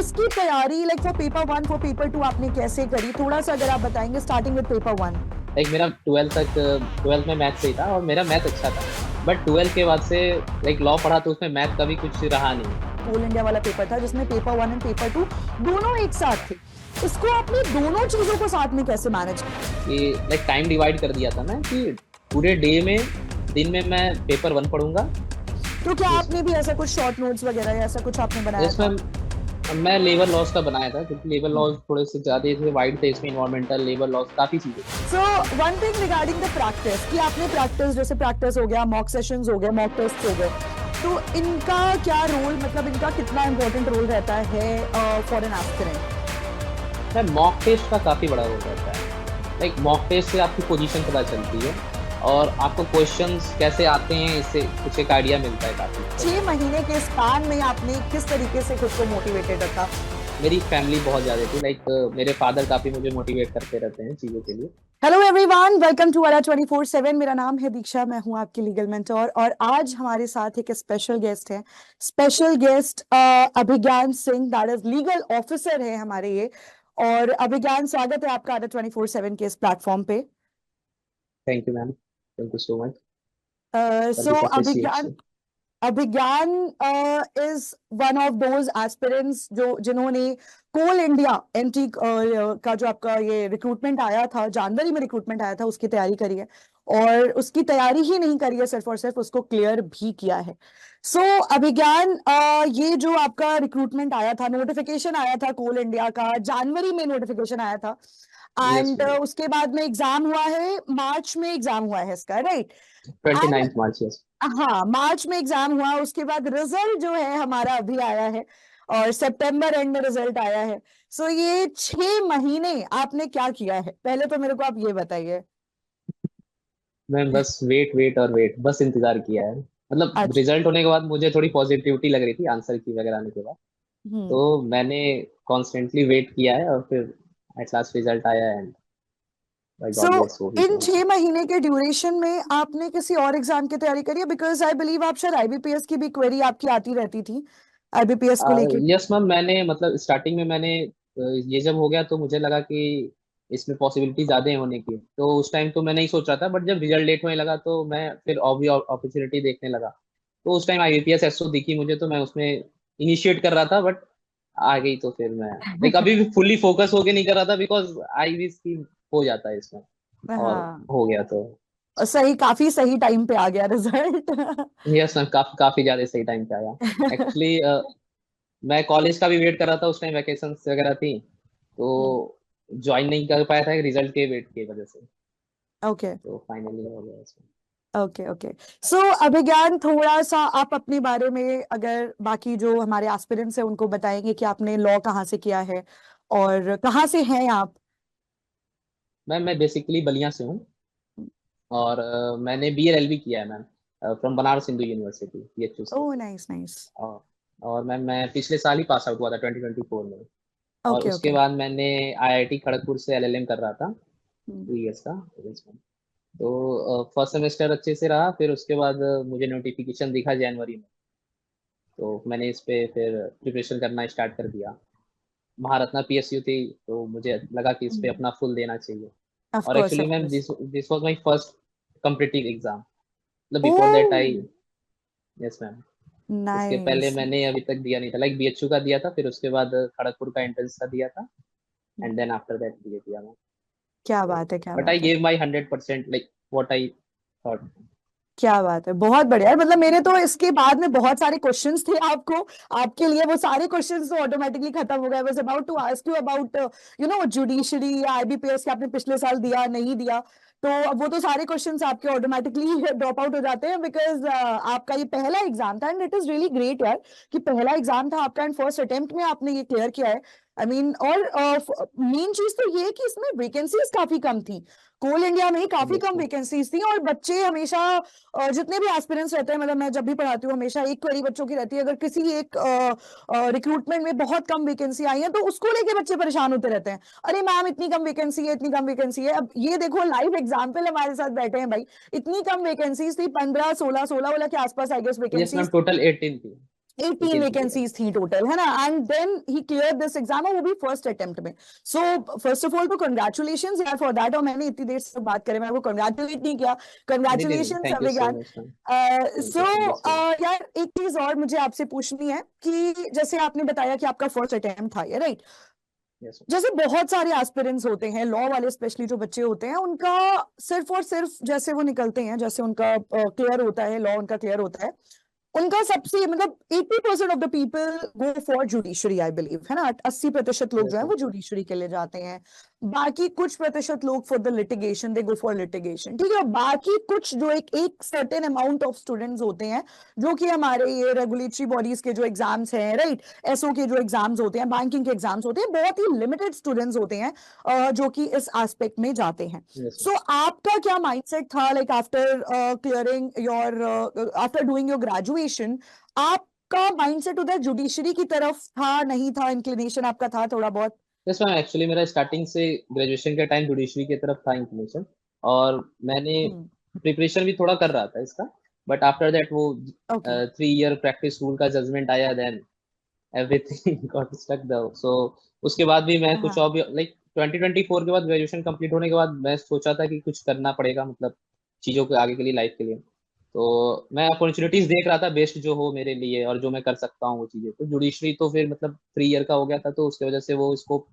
इसकी तैयारी like for paper 1 for paper 2 आपने कैसे करी, थोड़ा सा अगर आप बताएंगे स्टार्टिंग विद पेपर 1। लाइक मेरा 12th में मैथ सही था और मेरा मैथ अच्छा था। बट 12th के बाद से लाइक लॉ पढ़ा तो उसमें मैथ का भी कुछ रहा नहीं। कोल इंडिया वाला पेपर था जिसमें पेपर 1 एंड पेपर 2 दोनों एक साथ थे, इसको आपने दोनों चीजों को साथ में कैसे मैनेज किया? कि लाइक टाइम डिवाइड कर दिया था मैं कि पूरे डे में दिन में मैं पेपर 1 पढ़ूंगा। तो क्या आपने भी ऐसा कुछ शॉर्ट नोट्स वगैरह या ऐसा कुछ आपने बनाया था? जिसमें मैं लेबर लॉस का बनाया था क्योंकि लेबर लॉस थोड़े से ज्यादा थे, वाइड थे, इसमें इन्वायरमेंटल लेबर लॉस काफी चीजें। So one thing regarding the practice कि आपने प्रैक्टिस, जैसे प्रैक्टिस हो गया, मॉक सेशंस हो गए, मॉक टेस्ट हो गए, तो इनका क्या रोल, मतलब इनका कितना इंपॉर्टेंट रोल रहता है for an aspirant? Mock test का काफी बड़ा रोल रहता है। लाइक मॉक टेस्ट से आपकी पोजीशन पता चलती है और आपको क्वेश्चंस कैसे आते हैं, इससे कुछ एक आइडिया मिलता है काफी। 6 महीने के स्पैन में आपने किस तरीके से खुद को मोटिवेटेड रखा? मेरी फैमिली बहुत ज्यादा थी, लाइक मेरे फादर काफी मुझे मोटिवेट करते रहते हैं चीजों के लिए। हेलो एवरीवन, वेलकम टू आरा 24/7। मेरा नाम है दीक्षा, मैं हूं आपकी लीगल मेंटोर और आज हमारे साथ एक स्पेशल गेस्ट है। Special guest Abhigyan Singh, that is legal officer है हमारे ये। और अभिज्ञान, स्वागत है आपका आरा 24/7 के इस प्लेटफॉर्म पे। Thank you ma'am, thank you so much for so this Abhigyan, appreciation. Abhigyan is one of those aspirants जो जिन्होंने कोल इंडिया एमटी का जो आपका ये रिक्रूटमेंट आया था, जनवरी में रिक्रूटमेंट आया था, उसकी तैयारी करी है। और उसकी तैयारी ही नहीं करी है सिर्फ और सिर्फ, उसको क्लियर भी किया है। सो अभिज्ञान, ये जो आपका रिक्रूटमेंट आया था, नोटिफिकेशन आया था कोल इंडिया का, जनवरी में नोटिफिकेशन आया था यस एंड मैम, उसके बाद में एग्जाम हुआ है, मार्च में एग्जाम हुआ है इसका, राइट? 29 मार्च। यस। हाँ, मार्च में एग्जाम हुआ, उसके बाद रिजल्ट जो है हमारा अभी आया है और सितंबर एंड में रिजल्ट आया है। सो ये 6 महीने आपने क्या किया है, पहले तो मेरे को आप ये बताइए। मैं बस वेट वेट और वेट, बस इंतजार किया है। मतलब अच्छा। रिजल्ट होने के बाद मुझे थोड़ी पॉजिटिविटी लग रही थी आंसर की वगैरह आने के बाद। हम्म। तो मैंने कॉन्स्टेंटली वेट किया है और फिर एट लास्ट रिजल्ट आया and by so God grace हो ही इन गया। 6 महीने के ड्यूरेशन में आपने किसी और एग्जाम की तैयारी करी है? बिकॉज आई बिलीव आप शायद आईबीपीएस की भी क्वेरी आपकी आती रहती थी, आईबीपीएस को लेके। यस मैम, मैंने मतलब स्टार्टिंग में मैंने ये जब हो गया तो मुझे लगा कि इसमें पॉसिबिलिटी ज़्यादा है होने की, तो उस टाइम तो मैं नहीं सोच रहा था। बट जब रिजल्ट लेट होने लगा तो मैं फिर और भी अपॉर्चुनिटी देखने लगा। तो उस टाइम आईबीपीएस एसओ दिखी मुझे तो मैं उसमें इनिशिएट कर रहा था। बट आ गई तो फिर मैं लाइक अभी भी फुल्ली फोकस होके नहीं कर रहा था बिकॉज आईबी की हो जाता है इसमें। और हाँ, हो गया तो सही, काफी सही टाइम पे आ गया रिजल्ट। यस मैम, काफी काफी ज्यादा सही टाइम पे आया। एक्चुअली मैं कॉलेज का भी वेट कर रहा था, उस टाइम वैकेशन वगैरह थी तो ज्वाइन नहीं कर पाया था रिजल्ट के वेट की वजह से। ओके तो फाइनली हो गया इसमें। Okay okay. सो अभिज्ञान, थोड़ा सा आप अपने बारे में, अगर बाकी जो हमारे एस्पिरेंट्स हैं उनको बताएंगे कि आपने लॉ कहाँ से किया है और कहाँ से हैं आप? मैम मैं बेसिकली बलिया से हूँ और मैंने बीएलएलबी किया है ma'am, from Banaras Hindu university BHU से। ओह, नाइस नाइस। और और मैम मैं पिछले साल ही पास आउट हुआ था 2024 में। और ओके उसके ओके। बाद मैंने आईआईटी खड़गपुर से एलएलएम कर रहा था 2 इयर्स का। तो फर्स्ट सेमेस्टर अच्छे से रहा, फिर उसके बाद मुझे नोटिफिकेशन दिखा जनवरी में। तो मैंने इस पे फिर प्रिपरेशन करना स्टार्ट कर दिया। महारत्ना पीएसयू थी तो मुझे लगा कि इस पे अपना फुल देना चाहिए। ऑफ और course actually of ma'am course. This this was my first competitive exam. मतलब before that oh, I, yes ma'am, इसके पहले नाइस। मैंने अभी तक दिया नहीं था। लाइक बीएचयू का दिया था, फिर उसके बाद खड़गपुर का एंट्रेंस का दिया था एंड देन आफ्टर दैट ये दिया मैं। क्या तो बात है, क्या बट आई बात है, gave my 100% like what I thought. क्या बात है, बहुत बढ़िया है। मतलब मेरे तो इसके बाद में बहुत सारे क्वेश्चंस थे आपको, आपके लिए वो सारे क्वेश्चंस तो ऑटोमेटिकली खत्म हो गए। Was about to ask you about judiciary या आईबीपीएस के आपने पिछले साल दिया नहीं दिया, तो अब वो तो सारे क्वेश्चंस आपके ऑटोमेटिकली ड्रॉप आउट हो जाते हैं बिकॉज आपका ये पहला एग्जाम था and it is really great यार कि पहला एग्जाम था आपका एंड फर्स्ट अटेम्प्ट में आपने ये क्लियर किया है। आई मीन, और मेन चीज तो ये है कि इसमें वैकेंसीज काफी कम थी, कोल इंडिया में ही काफी यस कम मैम। वैकेंसीज थी और बच्चे हमेशा जितने भी एस्पिरेंट्स रहते हैं, मतलब मैं जब भी पढ़ाती हूँ हमेशा एक क्वेरी बच्चों की रहती है, अगर किसी एक रिक्रूटमेंट में बहुत कम वैकेंसी आई है तो उसको लेके बच्चे परेशान होते रहते हैं। अरे मैम, इतनी कम वैकेंसी है, इतनी कम वैकेंसी है। अब ये देखो, लाइव एग्जाम्पल हमारे साथ बैठे हैं भाई। इतनी कम वैकेंसीज थी, 15 16 16 वाला के आसपास I guess yes ma'am, vacancies. Total 18 थी। 18 वैकेंसी के वैकेंसीज थी टोटल, है ना, and then he clear this exam, और वो भी फर्स्ट अटेम्प्ट में। सो फर्स्ट ऑफ ऑल तो कंग्रेचुलेशन यार फॉर दैट, और मैंने इतनी देर से बात करे, मैं आपको कंग्रेचुलेट नहीं किया, नहीं नहीं नहीं, congratulation thank you so Abhigyan. Much ma'am. Thank so you thank you so much. यार एक चीज और मुझे आपसे पूछनी है कि जैसे आपने बताया कि आपका फर्स्ट अटेम्प्ट था ये, राइट? यस जैसे बहुत सारे एस्पिरेंट्स होते हैं लॉ वाले, स्पेशली जो बच्चे होते हैं, उनका सिर्फ और सिर्फ जैसे वो निकलते हैं, जैसे उनका क्लियर होता है लॉ, उनका क्लियर होता है, उनका सबसे मतलब 80% of the people go for judiciary, I believe, है ना, 80% लोग जो यस है मैम। वो जुडिशरी के लिए जाते हैं। बाकी कुछ प्रतिशत लोग for the litigation, they go for litigation, ठीक है। और बाकी कुछ जो एक सर्टेन अमाउंट ऑफ स्टूडेंट्स होते हैं जो कि हमारे ये रेगुलेटरी बॉडीज के जो एग्जाम्स हैं, राइट, एसओ के जो एग्जाम्स होते हैं, बैंकिंग के एग्जाम्स होते हैं, बहुत ही लिमिटेड स्टूडेंट्स होते हैं जो कि इस एस्पेक्ट में जाते हैं। Yes ma'am. सो आपका क्या माइंडसेट था, like after clearing your, after doing your graduation, आपका माइंडसेट उधर जुडिशरी की तरफ था, नहीं था, इंक्लिनेशन आपका था थोड़ा बहुत? यस मैम, एक्चुअली मेरा स्टार्टिंग से ग्रेजुएशन के टाइम जुडिशरी की तरफ था इंक्लिनेशन, और मैंने हम्म। प्रिपरेशन भी थोड़ा कर रहा था इसका। बट आफ्टर दैट वो ओके। 3 ईयर प्रैक्टिस रूल का जजमेंट आया, then everything got stuck the so उसके बाद भी मैं कुछ हाँ। और भी लाइक 2024 के बाद, ग्रेजुएशन कंप्लीट होने के बाद मैं सोचा था कि कुछ करना पड़ेगा, मतलब चीज़ों के आगे के लिए, लाइफ के लिए। तो मैं अपॉर्चुनिटीज देख रहा था बेस्ट जो हो मेरे लिए और जो मैं कर सकता हूँ वो चीज़ें। तो जुडिशरी तो फिर मतलब 3 ईयर का हो गया था, तो उसकी वजह से वो स्कोप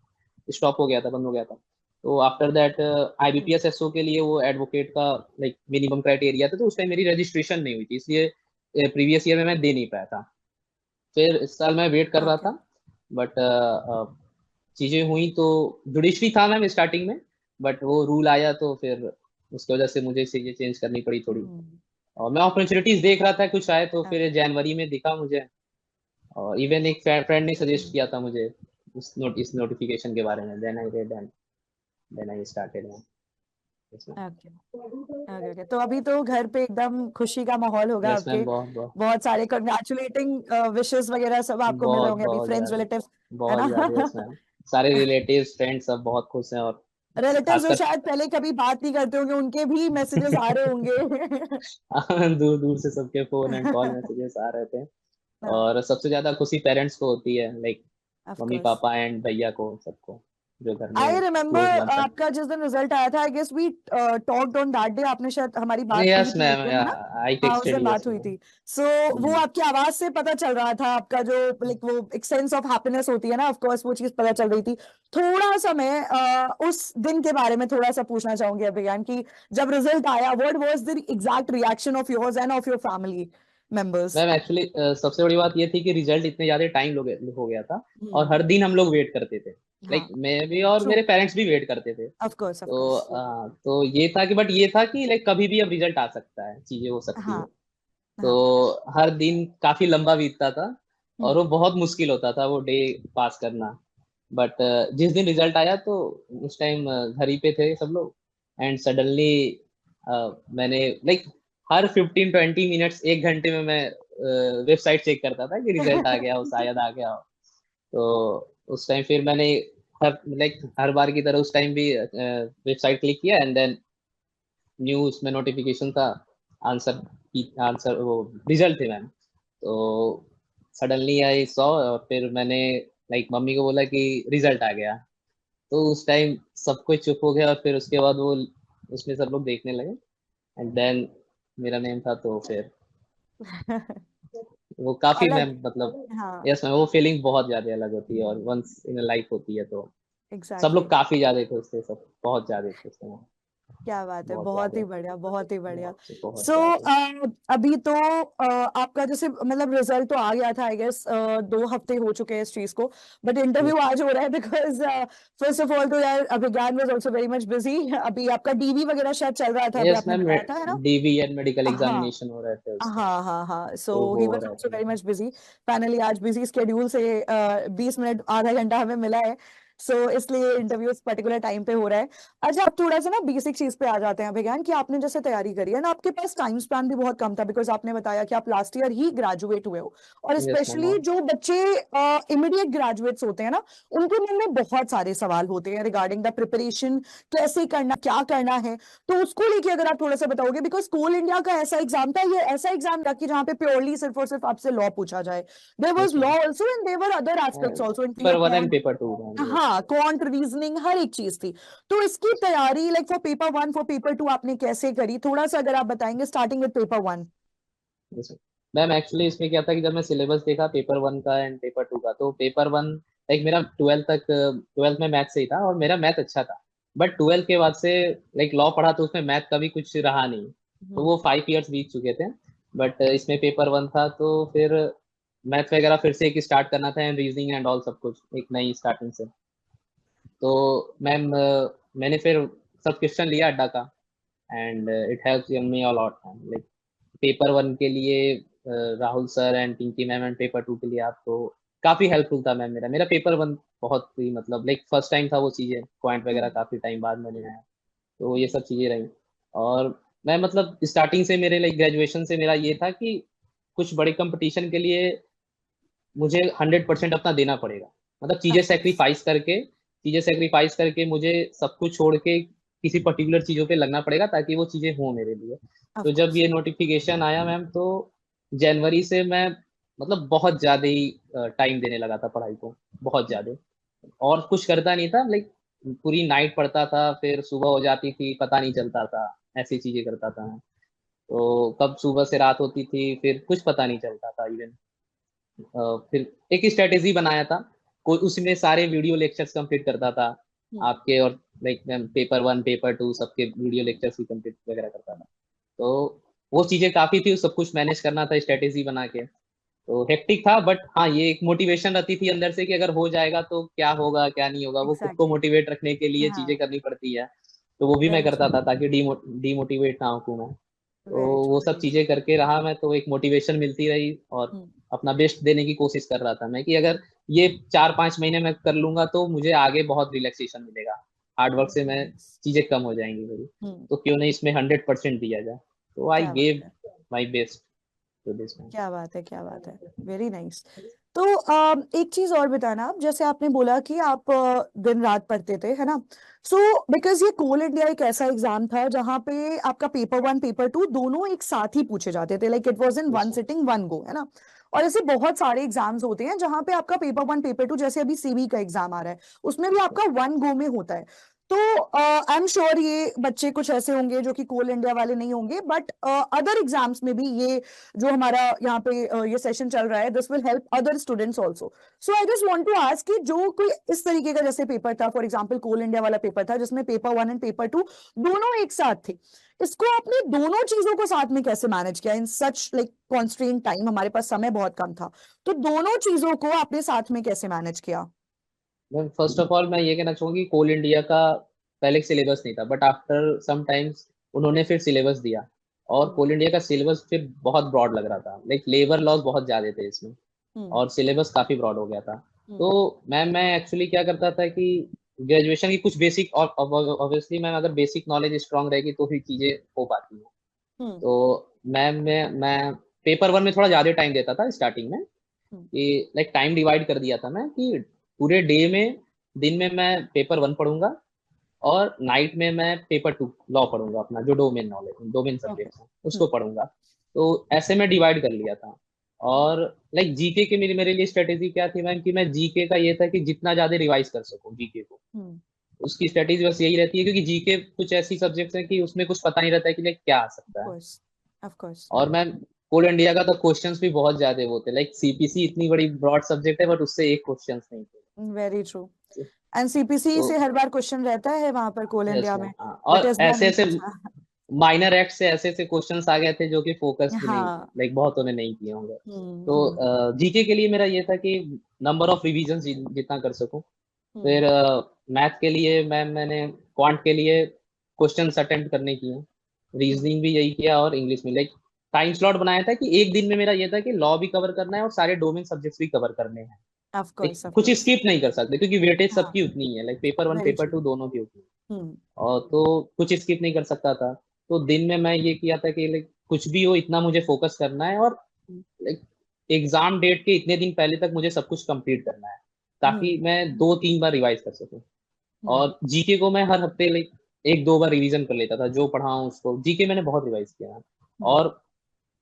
स्टॉप हो गया था, बंद हो गया था। तो आफ्टर दैट आईबीपीएस एसओ के लिए वो एडवोकेट का लाइक मिनिमम क्राइटेरिया था, तो उस टाइम मेरी रजिस्ट्रेशन नहीं हुई थी, इसलिए प्रीवियस ईयर में मैं दे नहीं पाया था। फिर इस साल मैं वेट कर रहा ओके। था, बट चीजें हुई तो जुडिशरी था मैम स्टार्टिंग में, बट वो रूल आया तो फिर उसकी वजह से मुझे चीजें चेंज करनी पड़ी थोड़ी। और मैं अपॉर्चुनिटीज देख रहा था, कुछ आए तो फिर ओके। जनवरी में दिखा मुझे, और इवन एक फ्रेंड ने सजेस्ट किया था मुझे इस नोटिफिकेशन के बारे में, then I read and then I started. Okay. Okay. Okay, तो अभी तो घर पे एकदम खुशी का माहौल होगा यस आपके, मैम, बहुत बहुत बहुत सारे कंग्रेचुलेटिंग विशेस वगैरह सब आपको मिल रहे बहुत होंगे अभी, बहुत फ्रेंड्स ज्यादा, रिलेटिव, है बहुत ज्यादा। यस ना? मैम, सारे रिलेटिव्स फ्रेंड्स सब बहुत खुश हैं, और रिलेटिव्स जो खासकर शायद पहले कभी बात नहीं करते होंगे, उनके भी मैसेजेस आ रहे होंगे। दूर दूर से सबके फोन एंड कॉल मैसेजेस आ रहे थे। हाँ, और सबसे ज्यादा खुशी पेरेंट्स को होती है, लाइक ऑफ मम्मी कोर्स। पापा एंड भैया को, सबको जो घर आई में रिमेम्बर क्लोज वंस हैं। आपका जिस दिन रिजल्ट आया था, I guess we talked on that day, आपने शायद, हमारी बात हुई यस थी उस मैम, दिन, है ना? आई हाँ, उस टेक्सटेड, दिन यस बात हुई मैम। थी। सो वो आपकी आवाज से पता चल रहा था, आपका जो लाइक वो एक सेंस ऑफ हैप्पीनेस होती है ना, ऑफ कोर्स वो चीज पता चल रही थी। थोड़ा सा मैं उस दिन के बारे में थोड़ा सा पूछना चाहूंगी अभियान की, जब रिजल्ट आया, what was the exact reaction of yours end of your family members? Ma'am actually सबसे बड़ी बात ये थी कि रिजल्ट इतने ज्यादा टाइम हो गया था, और हर हम्म। दिन हम लोग वेट करते थे, लाइक हाँ। मैं भी और ट्रू। मेरे पेरेंट्स भी वेट करते थे। ऑफ कोर्स, ऑफ तो कोर्स। ये था कि, बट ये था कि लाइक कभी भी अब रिजल्ट आ सकता है, चीजें हो सकती है। हाँ। तो हाँ। हर दिन काफी लंबा बीतता था, और हम्म। वो बहुत मुश्किल होता था वो डे पास करना। बट जिस दिन रिजल्ट आया तो उस टाइम घर ही पे थे सब लोग, एंड सडनली मैंने लाइक हर 15-20 मिनट्स, 1 घंटे में मैं वेबसाइट चेक करता था कि रिजल्ट आ गया हो, शायद आ गया हो। तो उस टाइम फिर मैंने हर बार की तरह उस टाइम भी वेबसाइट क्लिक किया, एंड देन न्यू उसमें नोटिफिकेशन था, आंसर आंसर वो रिजल्ट थे मैम। तो सडनली आई सॉ, और फिर मैंने लाइक मम्मी को बोला कि रिजल्ट आ गया। तो उस टाइम सब कुछ चुप हो गया, और फिर उसके बाद वो उसमें सब लोग देखने लगे, एंड देन मेरा नेम था, तो फिर वो काफी अलग। मैम मतलब, हाँ। यस मैम, वो फीलिंग बहुत ज्यादा अलग होती है, और वंस इन लाइफ होती है, तो सब एग्जैक्टली। लोग काफी ज्यादा खुश थे, सब बहुत ज्यादा खुश थे, क्या बात है, बहुत बहुत ही ज्यादा, बढ़िया, बहुत ही बढ़िया। बहुत सो ज्यादा। अभी तो आपका जैसे मतलब रिजल्ट तो आ गया था, आई गेस 2 हफ्ते हो चुके हैं इस चीज को, बट इंटरव्यू आज हो रहा है, बिकॉज फर्स्ट ऑफ ऑल तो यार Abhigyan was also very much busy, अभी आपका डीवी वगैरह शायद चल रहा था, अभी यस आपने मैम, बताया था, है ना? डीवी एंड मेडिकल हाँ। एग्जामिनेशन हो रहे थे उस टाइम, हाँ। हाँ। हाँ, सो तो ही वो हो वाज रहे आल्सो थे। Very much busy. फाइनली आज बिजी स्केड्यूल से 20 मिनट आधा घंटा हमें मिला है। सो इसलिए इंटरव्यू इस पर्टिकुलर टाइम पे हो रहा है। अच्छा, आप थोड़ा सा ना बेसिक चीज पे आ जाते हैं विज्ञान, कि आपने जैसे तैयारी करी है ना, आपके पास टाइम स्पैन भी बहुत कम था, बिकॉज आपने बताया कि आप लास्ट ईयर ही ग्रेजुएट हुए हो। और यस मैम। स्पेशली जो बच्चे इमीडिएट ग्रेजुएट्स होते हैं ना, उनके मन में बहुत सारे सवाल होते हैं रिगार्डिंग द प्रिपरेशन, कैसे करना, क्या करना है। तो उसको लेके अगर आप थोड़ा सा बताओगे, बिकॉज कोल इंडिया का ऐसा एग्जाम था, ये ऐसा एग्जाम था कि जहाँ पे प्योरली सिर्फ और सिर्फ आपसे लॉ पूछा जाए। There was yes law ma'am. Also and there were other aspects also, paper one and paper two ma'am. Yes. हाँ, क्वांट रीजनिंग हर एक चीज थी। तो इसकी तैयारी like for paper one, for paper two आपने कैसे करी, थोड़ा सा अगर आप बताएंगे, starting with paper one. Yes ma'am. Actually इसमें क्या था कि जब मैं सिलेबस देखा पेपर वन का एंड पेपर टू का, तो पेपर वन लाइक मेरा ट्वेल्थ में मैथ से ही था और मेरा मैथ अच्छा था। बट ट्वेल्थ के बाद से लाइक लॉ पढ़ा तो उसमें मैथ का भी कुछ रहा नहीं। तो वो 5 इयर्स बीत चुके थे। बट इसमें पेपर वन था तो फिर मैथ वगैरह फिर से एक स्टार्ट करना था एंड रीजनिंग एंड ऑल सब कुछ एक नई स्टार्टिंग से। तो मैम मैंने फिर सब्सक्रिप्शन लिया अड्डा का and it helps me a lot. Like paper one के लिए Rahul sir and Pinky ma'am and paper two के लिए आपको काफी हेल्पफुल था मैम। मेरा मेरा पेपर वन बहुत ही मतलब लाइक फर्स्ट टाइम था वो चीजें, पॉइंट वगैरह काफी टाइम बाद मैंने आया। तो ये सब चीजें रही। और मैं मतलब स्टार्टिंग से मेरे लाइक ग्रेजुएशन से मेरा ये था कि कुछ बड़े कंपटीशन के लिए मुझे 100% अपना देना पड़ेगा। मतलब ऑफ कोर्स। चीजें सेक्रीफाइस करके मुझे सब कुछ छोड़ के किसी पर्टिकुलर चीजों पे लगना पड़ेगा ताकि वो चीजें हों मेरे लिए। ऑफ तो जब कोर्स। ये नोटिफिकेशन आया मैम, तो जनवरी से मैं मतलब बहुत ज्यादा ही टाइम देने लगा था पढ़ाई को, बहुत ज्यादा। और कुछ करता नहीं था लाइक पूरी नाइट पढ़ता था, फिर सुबह हो जाती थी पता नहीं चलता था, ऐसी चीजें करता था मैं। तो कब सुबह से रात होती थी फिर कुछ पता नहीं चलता था इवन। फिर एक स्ट्रेटेजी बनाया था, कोई उसमें सारे वीडियो लेक्चर्स कंप्लीट करता था आपके, और like paper one paper two सबके वीडियो लेक्चर्स भी कंप्लीट वगैरह करता था। तो वो चीजें काफी थी, सब कुछ मैनेज करना था स्ट्रेटेजी बना के। तो हेक्टिक था बट हाँ ये एक मोटिवेशन रहती थी अंदर से कि अगर हो जाएगा तो क्या होगा क्या नहीं होगा, वो खुद को एग्जैक्टली। मोटिवेट रखने के लिए हाँ। चीजें करनी पड़ती है। तो वो भी मैं वेरी करता ट्रू। था ताकि डीमोटिवेट ना हो मैं। तो वेरी ट्रू, वो सब वेरी ट्रू। चीजें करके रहा मैं, तो एक मोटिवेशन मिलती रही और अपना बेस्ट देने की कोशिश कर रहा था मैं कि अगर ये 4-5 महीने में कर लूंगा तो मुझे आगे बहुत रिलैक्सेशन मिलेगा, हार्डवर्क से मैं नाइस। चीजें कम हो जाएंगी मेरी। हम्म। तो क्यों नहीं इसमें 100% दिया जाए। तो आई क्या बात गेव है, माई बेस्ट टू दिस। क्या बात है, क्या बात है। Very nice. तो एक चीज और बताना आप, जैसे आपने बोला कि आप दिन रात पढ़ते थे, है ना। सो बिकॉज ये कोल इंडिया एक ऐसा एग्जाम था जहाँ पे आपका पेपर वन पेपर टू दोनों एक साथ ही पूछे जाते थे, like it was in one sitting one go, है ना। और ऐसे बहुत सारे एग्जाम्स होते हैं जहाँ पे आपका पेपर वन पेपर टू, जैसे अभी सीवी का एग्जाम आ रहा है, उसमें भी आपका वन गो में होता है। तो आई एम श्योर ये बच्चे कुछ ऐसे होंगे जो कि कोल इंडिया वाले नहीं होंगे, बट अदर एग्जाम्स में भी ये जो हमारा यहाँ पे ये सेशन चल रहा है, this will help other students also. So I just want to ask कि जो कोई इस तरीके का जैसे पेपर था, फॉर एग्जांपल कोल इंडिया वाला पेपर था जिसमें paper one and paper two दोनों एक साथ थे, इसको आपने दोनों चीजों को साथ में कैसे मैनेज किया इन सच लाइक कॉन्स्ट्रेंट टाइम, हमारे पास समय बहुत कम था, तो दोनों चीजों को आपने साथ में कैसे मैनेज किया। मैं फर्स्ट ऑफ ऑल मैं ये कहना चाहूंगा कि कोल इंडिया का पहले सिलेबस नहीं था, बट आफ्टर सम टाइम्स उन्होंने फिर सिलेबस दिया। और हम्म। कोल इंडिया का सिलेबस फिर बहुत ब्रॉड लग रहा था, लाइक लेबर लॉज बहुत ज्यादा थे इसमें हम्म। और सिलेबस काफी ब्रॉड हो गया था। हम्म। तो मैं एक्चुअली क्या करता था कि ग्रेजुएशन की कुछ बेसिक, और ऑब्वियसली मैम अगर बेसिक नॉलेज स्ट्रांग रहेगी तो ही चीजें हो पाती हैं। हम्म। तो मैं पेपर वन में थोड़ा ज्यादा टाइम देता था स्टार्टिंग में, हम्म। कि लाइक टाइम डिवाइड कर दिया था मैं कि पूरे डे में, दिन में मैं पेपर वन पढ़ूंगा और नाइट में मैं पेपर टू लॉ पढ़ूंगा, अपना जो domain knowledge domain okay. Subject है उसको पढ़ूंगा। तो ऐसे मैं डिवाइड कर लिया था। और लाइक जीके की मेरी मेरे लिए स्ट्रेटेजी क्या थी मैम, कि मैं जीके का ये था कि जितना ज्यादा रिवाइज कर सकूं जीके को, हम्म। उसकी स्ट्रेटेजी बस यही रहती है, क्योंकि जीके कुछ ऐसी सब्जेक्ट्स हैं कि उसमें कुछ पता नहीं रहता है कि लाइक क्या आ ऑफ सकता है। कोर्स। Of course. और मैम कोल इंडिया का तो क्वेश्चंस भी बहुत ज्यादा वो थे, लाइक सीपीसी इतनी बड़ी ब्रॉड सब्जेक्ट है बट उससे एक क्वेश्चंस नहीं थे। Very true. एनसीपीसी तो से हर बार क्वेश्चन रहता है वहां पर कोल यस इंडिया मैम, में, हाँ। बट और इस बार ऐसे नहीं ऐसे पूछा। माइनर एक्ट से ऐसे क्वेश्चंस आ गए थे जो कि फोकस भी नहीं, हाँ। लाइक बहुतों ने नहीं किए होंगे। हम्म। तो जीके के लिए मेरा ये था कि नंबर ऑफ रिवीजन जितना कर सकूं। हम्म। फिर मैथ के लिए मैंने क्वांट के लिए क्वेश्चंस अटेम्प्ट करने किए, हम्म। रीजनिंग भी यही किया और इंग्लिश में लाइक टाइम स्लॉट बनाया था कि एक दिन में मेरा ये था कि लॉ भी कवर करना है और सारे डोमेन सब्जेक्ट्स भी कवर करने हैं। ऑफ कोर्स ऑफ कुछ कोर्स। स्किप नहीं कर सकते क्योंकि वेटेज हाँ, सबकी उतनी ही है, like paper one very paper true. Two दोनों की उतनी है। हम्म। और तो कुछ स्किप नहीं कर सकता था। तो दिन में मैं ये किया था कि लाइक कुछ भी हो इतना मुझे फोकस करना है, और लाइक एग्जाम डेट के इतने दिन पहले तक मुझे सब कुछ कंप्लीट करना है, ताकि हम्म। मैं 2-3 बार रिवाइज कर सकूं। हम्म। और जीके को मैं हर हफ्ते लाइक 1-2 बार रिवीजन कर लेता था, जो पढ़ा हूँ उसको जीके मैंने बहुत रिवाइज किया है। हम्म। और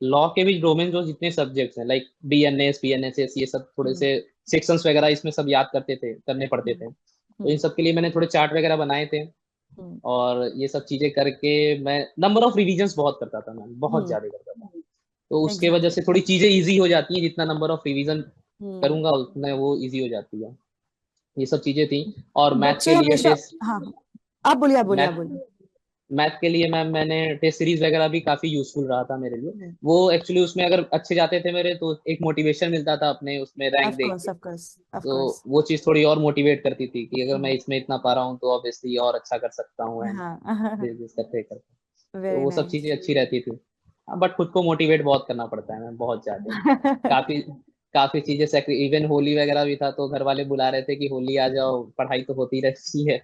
लॉ के भी डोमेन जो जितने सब्जेक्ट्स हैं लाइक बीएनएस पीएनएसएस ये सब थोड़े हम्म। से सेक्शंस वगैरह इसमें सब याद करते थे, करने पड़ते हम्म। थे, तो इन हम्म। सब के लिए मैंने थोड़े चार्ट वगैरह बनाए थे। हम्म। और ये सब चीजें करके मैं नंबर ऑफ रिवीजन्स बहुत करता था, मैं बहुत हम्म। ज्यादा करता था। तो उसके वजह एग्जैक्टली। से थोड़ी चीजें इजी हो जाती हैं, जितना नंबर ऑफ रिवीजन हम्म। करूंगा उतना वो इजी हो जाती है। ये सब चीजें थी। और मैथ बच्चे के लिए हमेशा। टेस्ट हाँ, आप बोलिए, आप बोलिए, आप मैथ बोलिए। मैथ के लिए मैंने टेस्ट सीरीज वगैरह भी काफी यूजफुल रहा था मेरे लिए। हम्म। वो एक्चुअली उसमें अगर अच्छे जाते थे मेरे तो एक मोटिवेशन मिलता था अपने उसमें रैंक ऑफ देख कोर्स के। ऑफ कोर्स ऑफ तो कोर्स। वो चीज थोड़ी और मोटिवेट करती थी कि अगर मैं हम्म। इसमें इतना पा रहा हूँ तो ऑब्वियसली और अच्छा कर सकता हूँ, एंड हाँ। बिजनेस करते करते। तो वेरी वो सब नाइस। चीजें अच्छी रहती थी। बट खुद को मोटिवेट बहुत करना पड़ता है, मैं बहुत ज्यादा काफी काफी चीजें इवन होली वगैरह भी था तो घर वाले बुला रहे थे कि होली आ जाओ, पढ़ाई तो होती रहती है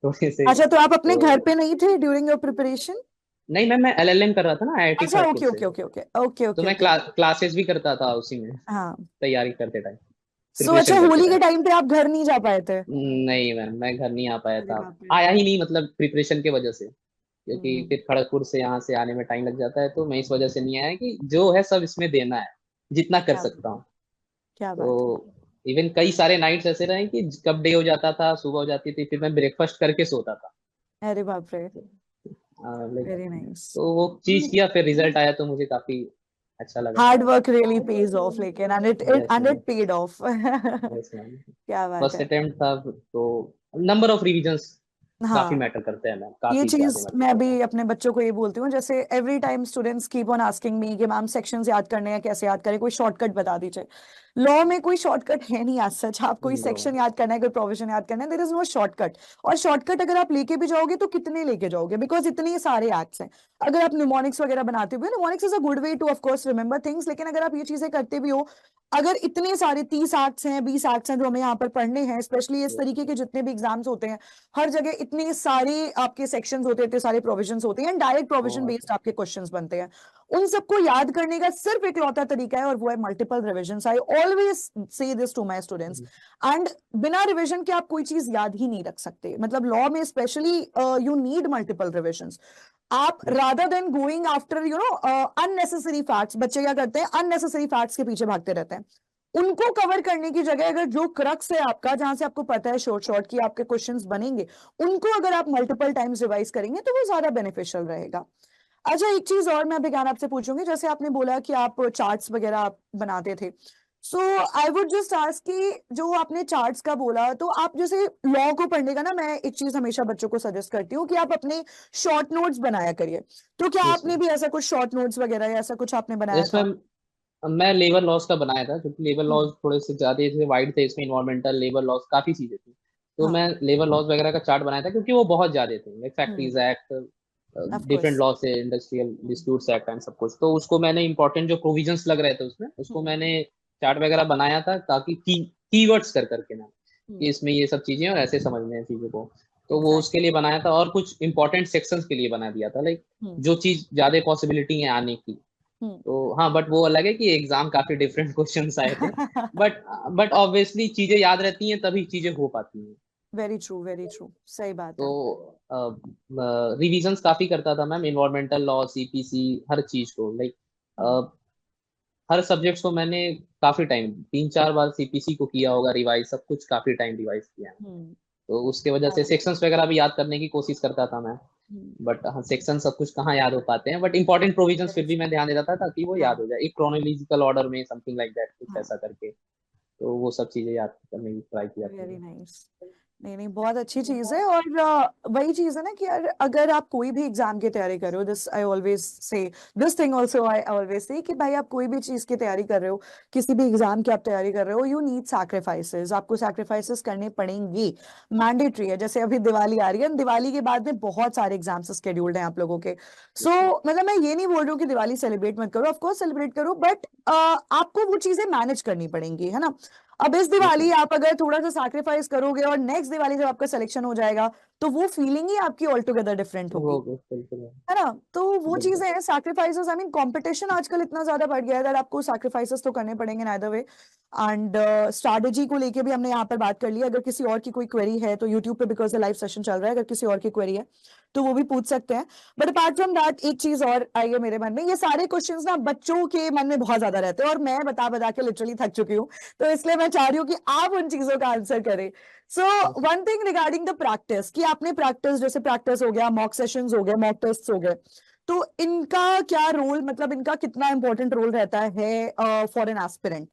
थोड़ी से। अच्छा, तो आप अपने घर तो पे नहीं थे ड्यूरिंग योर प्रिपरेशन? नहीं मैम, मैं एलएलएम कर रहा था ना आईआईटी अच्छा, खड़गपुर ओके से। ओके ओके ओके ओके तो ओके मैं ओके। क्लासेस भी करता था उसी में, हाँ। तैयारी करते टाइम, अच्छा, प्रिपरेशन करते होली के टाइम। टाइम पे आप घर नहीं जा पाए थे? नहीं मैम, मैं घर नहीं आ पाया अरे था। बाप रे। आया ही नहीं, मतलब प्रिपरेशन के वजह से, क्योंकि हम्म। फिर खड़गपुर से यहाँ से आने में टाइम लग जाता है, तो मैं इस वजह से नहीं आया कि जो है सब इसमें देना है, जितना कर क्या सकता हूँ। क्या बात है। तो इवन कई सारे नाइट्स ऐसे रहे कि कब डे हो जाता था, सुबह हो जाती थी, फिर मैं ब्रेकफास्ट करके सोता था। अरे बाप रे। Like, very nice. तो वो चीज किया, फिर रिजल्ट आया तो मुझे काफी अच्छा लगा। Hard work really pays off, लेकिन yes and ma'am, it paid off. Yes ma'am. क्या बात फर्स्ट है। अटेम्प्ट था तो नंबर ऑफ रिविजन्स काफी हाँ, मैटर करते हैं मैम, ये काफी चीज ज्यादा मैटर मैं करते हैं। भी अपने बच्चों को ये बोलती हूँ, जैसे every time students keep on asking me कि मैम सेक्शंस याद करने हैं, कैसे याद करें, कोई शॉर्टकट बता दीजिए। लॉ में कोई शॉर्टकट है नहीं आज सच। आप कोई नो। सेक्शन याद करना है, कोई प्रोविजन याद करना है, देयर इज नो शॉर्टकट। और शॉर्टकट अगर आप लेके भी जाओगे तो कितने लेके जाओगे, बिकॉज इतने सारे एक्ट्स हैं। अगर आप निमोनिक्स वगैरह बनाते हुए, mnemonics is a good way two of course remember things, लेकिन अगर आप ये चीजें करते भी हो, अगर इतने सारे 30 एक्ट्स हैं, 20 एक्ट्स हैं जो हमें यहाँ पर पढ़ने हैं, स्पेशली इस यस तरीके के जितने भी एग्जाम्स होते हैं, हर जगह इतने सारे आपके सेक्शंस होते हैं, इतने सारे प्रोविजंस होते हैं, डायरेक्ट प्रोविजन बहुत। बेस्ड आपके क्वेश्चंस बनते हैं। उन सबको याद करने का सिर्फ एक लौता तरीका है, और वो है multiple revision. I always say this to my students. And बिना रिविजन के आप कोई चीज याद ही नहीं रख सकते, मतलब लॉ में specially you need multiple revisions. आप rather than going after unnecessary facts, बच्चे क्या करते हैं, अननेसेसरी फैक्ट्स के पीछे भागते रहते हैं। उनको कवर करने की जगह अगर जो क्रक्स है आपका, जहां से आपको पता है शॉर्ट शॉर्ट की आपके क्वेश्चंस बनेंगे, उनको अगर आप मल्टीपल टाइम्स रिवाइज करेंगे तो वो ज्यादा बेनिफिशियल रहेगा। अच्छा, एक चीज और मैं विज्ञान आपसे पूछूंगी, जैसे आपने बोला कि आप चार्ट्स वगैरह आप बनाते थे, सो आई वुड जस्ट आस्क कि जो आपने चार्ट्स का बोला, तो आप जैसे लॉ को पढ़ने का ना, मैं एक चीज हमेशा बच्चों को सजेस्ट करती हूँ कि आप अपने शॉर्ट नोट्स बनाया करिए। तो क्या यस आपने मैम। भी ऐसा कुछ शॉर्ट नोट्स वगैरह या ऐसा कुछ आपने बनाया यस था? मैम, मैं लेबर लॉस का बनाया था, क्योंकि लेबर हम्म। लॉस थोड़े से ज्यादा थे, वाइड थे, इसमें इन्वायरमेंटल लेबर लॉस काफी चीजें थी। तो हाँ। मैं लेबर लॉस वगैरह का चार्ट बनाया था, क्योंकि वो बहुत ज्यादा थे, like hmm. Factories act, of different course. Law से इंडस्ट्रियल डिस्प्यूट्स एक्ट एंड सब कुछ, तो उसको मैंने इंपॉर्टेंट जो प्रोविजंस लग रहे थे उसमें, उसको मैंने चार्ट वगैरह बनाया था, ताकि कीवर्ड्स कर करके ना, कि इसमें ये सब चीजें हैं और ऐसे समझने हैं चीजों को। तो वो उसके एग्जैक्टली। लिए बनाया था, और कुछ इंपॉर्टेंट सेक्शंस के लिए बना दिया था, लाइक हम्म। जो चीज ज्यादा पॉसिबिलिटी है आने की। हम्म। तो हाँ, बट वो अलग है कि एग्जाम काफी डिफरेंट क्वेश्चंस आए थे। बट बट ऑब्वियसली चीजें याद रहती हैं तभी चीजें हो पाती हैं। वेरी ट्रू, वेरी ट्रू, सही बात है। तो रिविजन्स काफी करता था मैम, इन्वायरमेंटल लॉ, सीपीसी, हर चीज को, लाइक हम्म। हर सब्जेक्ट्स को मैंने काफी टाइम, 3-4 बार सीपीसी को किया होगा रिवाइज, सब कुछ काफी टाइम रिवाइज किया है। हम्म। तो उसके वजह क्या से बात है। सेक्शंस वगैरह भी याद करने की कोशिश करता था मैं। हम्म। बट हाँ, सेक्शन सब कुछ कहाँ याद हो पाते हैं, बट इंपॉर्टेंट प्रोविजंस वेरी फिर भी ट्रू। मैं ध्यान देता था, ताकि वो याद हाँ। हो जाए एक क्रोनोलॉजिकल ऑर्डर में, समथिंग लाइक दैट, कुछ हाँ। ऐसा करके। तो वो सब चीजें याद करने की ट्राई किया था वेरी मैंने। नाइस। नहीं नहीं, बहुत अच्छी चीज है। और वही चीज है ना कि यार, अगर आप कोई भी एग्जाम की तैयारी कर रहे हो, this I always say, this thing also I always से, कि भाई आप कोई भी चीज की तैयारी कर रहे हो, किसी भी एग्जाम की आप तैयारी कर रहे हो, यू नीड सैक्रिफाइसेस, आपको सैक्रिफाइसेस करने पड़ेंगे। मैंडेटरी है। जैसे अभी दिवाली आ रही है, दिवाली के बाद में बहुत सारे एग्जाम्स स्केड्यूल्ड हैं आप लोगों के। सो मतलब मैं ये नहीं बोल रही हूँ कि दिवाली सेलिब्रेट मत करो, ऑफ कोर्स सेलिब्रेट करो, बट आपको वो चीजें मैनेज करनी पड़ेंगी, है ना। अब इस दिवाली बिल्कुल। आप अगर थोड़ा सा सैक्रिफाइस करोगे और नेक्स्ट दिवाली जब आपका सिलेक्शन हो जाएगा तो वो फीलिंग ही आपकी ऑल टुगेदर डिफरेंट वो होगी, बिल्कुल है। है ना। तो वो बिल्कुल। चीजें हैं, सैक्रिफाइसेस, आई मीन कंपटीशन आजकल इतना ज्यादा बढ़ गया है that आपको सैक्रिफाइसेस तो करने पड़ेंगे नाइदर वे। एंड स्ट्रैटेजी को लेके भी हमने यहाँ पर बात कर ली। अगर किसी और की कोई क्वेरी है तो यूट्यूब पे, बिकॉज लाइव सेशन चल रहा है, अगर किसी और की क्वेरी है तो वो भी पूछ सकते हैं। बट अपार्ट फ्रॉम दैट एक चीज और आई है मेरे मन में, ये सारे क्वेश्चंस ना बच्चों के मन में बहुत ज्यादा रहते हैं और मैं बता बता के लिटरली थक चुकी हूँ। तो इसलिए मैं चाह रही हूँ कि आप उन चीजों का आंसर करें। So one thing regarding the practice, कि आपने प्रैक्टिस, जैसे प्रैक्टिस हो गया, मॉक सेशंस हो गए, मॉक टेस्ट हो गए, तो इनका क्या रोल, मतलब इनका कितना इंपॉर्टेंट रोल रहता है for an aspirant?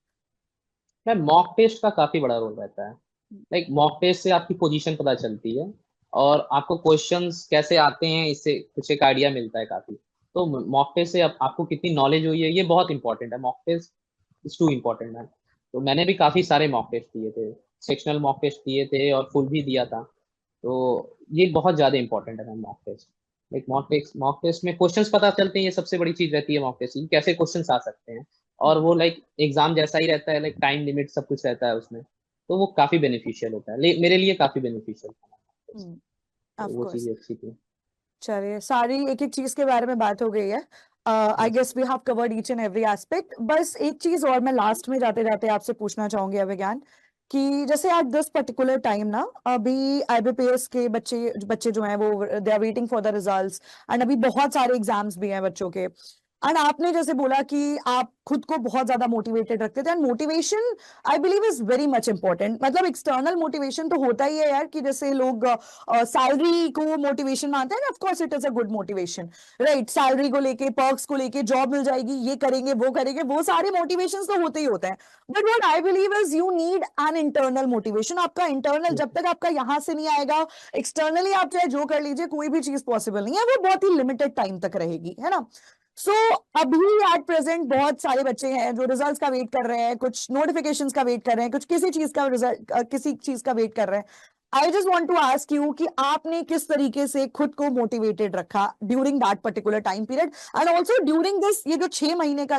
Ma'am mock test का काफी बड़ा रोल रहता है। लाइक मॉक टेस्ट से आपकी पोजीशन पता चलती है और आपको क्वेश्चंस कैसे आते हैं इससे कुछ एक आइडिया मिलता है काफी। तो मॉक टेस्ट से आपको कितनी नॉलेज हुई है ये बहुत इंपॉर्टेंट है। Mock test is too important है। तो मैंने भी काफी सारे मॉक टेस्ट दिए थे, सेक्शनल मॉक टेस्ट दिए थे और फुल भी दिया था। तो ये बहुत ज्यादा इंपॉर्टेंट है ma'am mock test. Like mock test में क्वेश्चंस पता चलते हैं, ये सबसे बड़ी चीज रहती है मॉक टेस्ट की, कैसे क्वेश्चंस आ सकते हैं। और वो लाइक एग्जाम जैसा ही रहता है, लाइक टाइम लिमिट सब कुछ रहता है उसमें। तो वो काफी बेनिफिशियल होता है, मेरे लिए काफी बेनिफिशियल था mock test। तो ऑफ वो कोर्स। चीजें अच्छी थी। चलिए, सारी एक एक चीज के बारे में बात हो गई है। I yes. Guess we have covered each and every aspect. बस एक चीज और मैं लास्ट में जाते जाते आपसे पूछना चाहूंगी अभिज्ञान, कि जैसे आज दिस पर्टिकुलर टाइम ना, अभी आईबीपीएस के बच्चे बच्चे जो हैं वो they are waiting for the results, and अभी बहुत सारे एग्जाम्स भी हैं बच्चों के। एंड आपने जैसे बोला कि आप खुद को बहुत ज्यादा मोटिवेटेड रखते थे, and motivation I believe is very much important. मतलब एक्सटर्नल मोटिवेशन तो होता ही है यार, कि जैसे लोग सैलरी को मोटिवेशन मानते हैं, of course it is a good motivation, right. Salary को लेके, पर्क्स को लेके, जॉब मिल जाएगी, ये करेंगे, वो सारे मोटिवेशंस तो होते ही होते हैं। But what I believe is you need an internal motivation. आपका इंटरनल जब तक आपका यहां से नहीं आएगा, एक्सटर्नली आप चाहे जो कर लीजिए, कोई भी चीज पॉसिबल नहीं है, वो बहुत ही लिमिटेड टाइम तक रहेगी, है ना। सो अभी एट प्रेजेंट बहुत सारे बच्चे हैं जो रिजल्ट्स का वेट कर रहे हैं, कुछ नोटिफिकेशंस का वेट कर रहे हैं, कुछ किसी चीज का रिजल्ट, किसी चीज का वेट कर रहे हैं। I just want to ask you कि आपने किस तरीके से खुद को मोटिवेटेड रखा during that particular time period, and also during this, ये जो 6 महीने का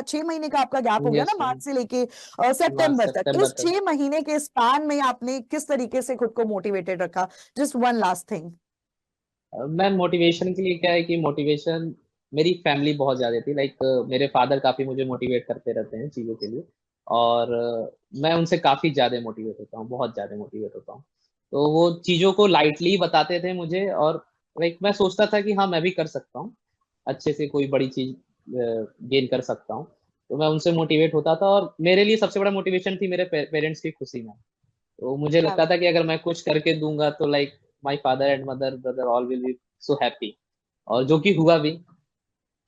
आपका गैप हो गया ना, यस मैम। मार्च से लेके मार्च सितंबर तक, सितंबर इस तक। 6 महीने के स्पैन में आपने किस तरीके से खुद को मोटिवेटेड रखा? Just one last thing. Ma'am motivation के लिए क्या है कि मोटिवेशन मेरी फैमिली बहुत ज्यादा थी। लाइक मेरे फादर काफी मुझे मोटिवेट करते रहते हैं चीजों के लिए। और मैं उनसे काफी ज्यादा मोटिवेट होता हूँ, बहुत ज्यादा मोटिवेट होता हूँ। तो वो चीजों को लाइटली बताते थे मुझे। और लाइक मैं सोचता था कि हाँ मैं भी कर सकता हूँ, अच्छे से कोई बड़ी चीज गेन कर सकता हूँ। तो मैं उनसे मोटिवेट होता था और मेरे लिए सबसे बड़ा मोटिवेशन थी मेरे पेरेंट्स की खुशी में। तो मुझे क्या लगता था कि अगर मैं कुछ करके दूंगा तो like my father and mother brother all will be so happy. और जो कि हुआ भी।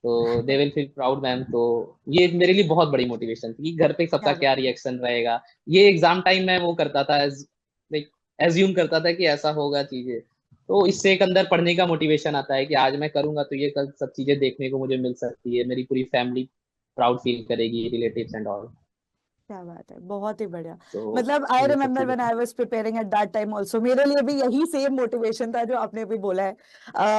तो they will feel proud ma'am. तो ये मेरे लिए बहुत बड़ी मोटिवेशन थी कि घर पे सबका क्या क्या बात है। रिएक्शन रहेगा। ये एग्जाम टाइम में वो करता था, लाइक एज्यूम करता था कि ऐसा होगा चीजें। तो इससे एक अंदर पढ़ने का मोटिवेशन आता है कि आज मैं करूंगा तो ये कल सब चीजें देखने को मुझे मिल सकती है, मेरी पूरी फैमिली प्राउड फील करेगी, रिलेटिव्स एंड ऑल। क्या बात है, बहुत ही बढ़िया। तो मतलब आई ये सब रिमेम्बर चीजें व्हेन थी। I was preparing at that time also, मेरे लिए भी यही सेम मोटिवेशन था जो आपने अभी बोला है।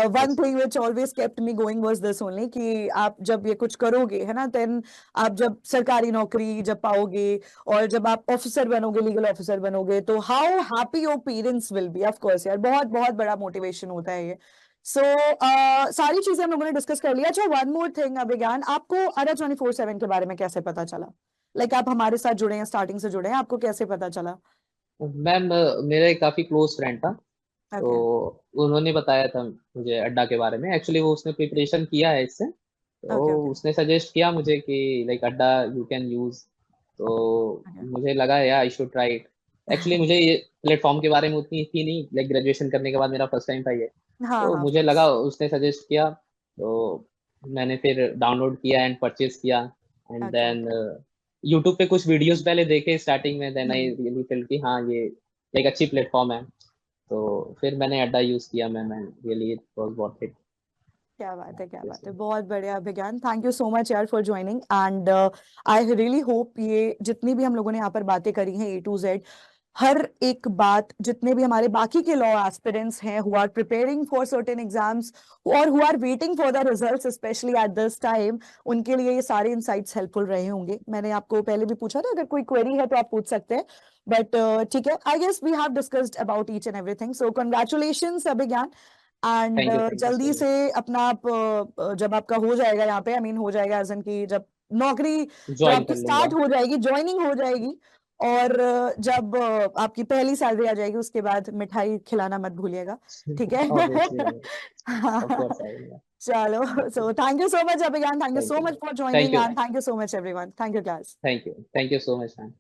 One yes. Thing which always kept me going was this only, कि आप जब ये कुछ करोगे, है ना, देन आप जब सरकारी नौकरी जब पाओगे और जब आप ऑफिसर बनोगे, लीगल ऑफिसर बनोगे, तो how happy your parents will be. Of course यार, बहुत बहुत बड़ा मोटिवेशन होता है ये। सो सारी चीजें हम लोगों ने डिस्कस कर लिया। अच्छा, वन मोर थिंग अभिज्ञान, आपको अरा 24/7 के बारे में कैसे पता चला? लाइक आप हमारे साथ जुड़े हैं, स्टार्टिंग से जुड़े हैं, आपको कैसे पता चला? मैम मेरा एक काफी क्लोज फ्रेंड था। तो ओके। उन्होंने बताया था मुझे अड्डा के बारे में। एक्चुअली वो उसने प्रिपरेशन किया है इससे। तो ओके। ओके। उसने सजेस्ट किया मुझे कि लाइक अड्डा यू कैन यूज। तो मुझे लगा या I should try it. Actually मुझे ये प्लेटफॉर्म के बारे में उतनी थी नहीं, लाइक ग्रेजुएशन करने के बाद मेरा फर्स्ट टाइम था ये। हाँ तो हाँ, ऑफ मुझे कोर्स। लगा, उसने सजेस्ट किया तो मैंने फिर डाउनलोड किया एंड परचेज किया। And okay. Then okay. YouTube पे कुछ वीडियोस पहले देखे स्टार्टिंग में, then I hmm. Really feel कि हाँ ये एक अच्छी प्लेटफॉर्म है। तो फिर मैंने अड्डा यूज किया ma'am and really it was worth it. क्या बात है, क्या बात है, बहुत बढ़िया अभिज्ञान। थैंक यू सो मच यार for joining, and I really hope ये जितनी भी हम लोगों ने यहाँ पर बातें करी हैं A to Z, हर एक बात, जितने भी हमारे बाकी के लॉ एस्पिरेंट्स हैं who are preparing for certain exams और who are waiting for the results specially at this time, उनके लिए ये सारे इंसाइट्स हेल्पफुल रहे होंगे। मैंने आपको पहले भी पूछा था, अगर कोई क्वेरी है तो आप पूछ सकते हैं, बट ठीक है, I guess we have discussed about each and everything, so congratulations Abhigyan. And thank you जल्दी सो से अपना आप जब आपका हो जाएगा यहाँ पे, आई मीन हो जाएगा एज इन की जब नौकरी, मच, जब ज्वाइन आपकी कर लूंगा। स्टार्ट हो जाएगी, ज्वाइनिंग हो जाएगी, और जब आपकी पहली सैलरी आ जाएगी, उसके बाद मिठाई खिलाना मत भूलिएगा, ठीक है? ऑब्वियसली भाई, ऑफ हाँ, कोर्स आई विल। चलो, so thank you so much Abhigyan, thank you thank so you, much for thank joining you, and thank you so much everyone, thank you guys। Thank you, thank you so much ma'am.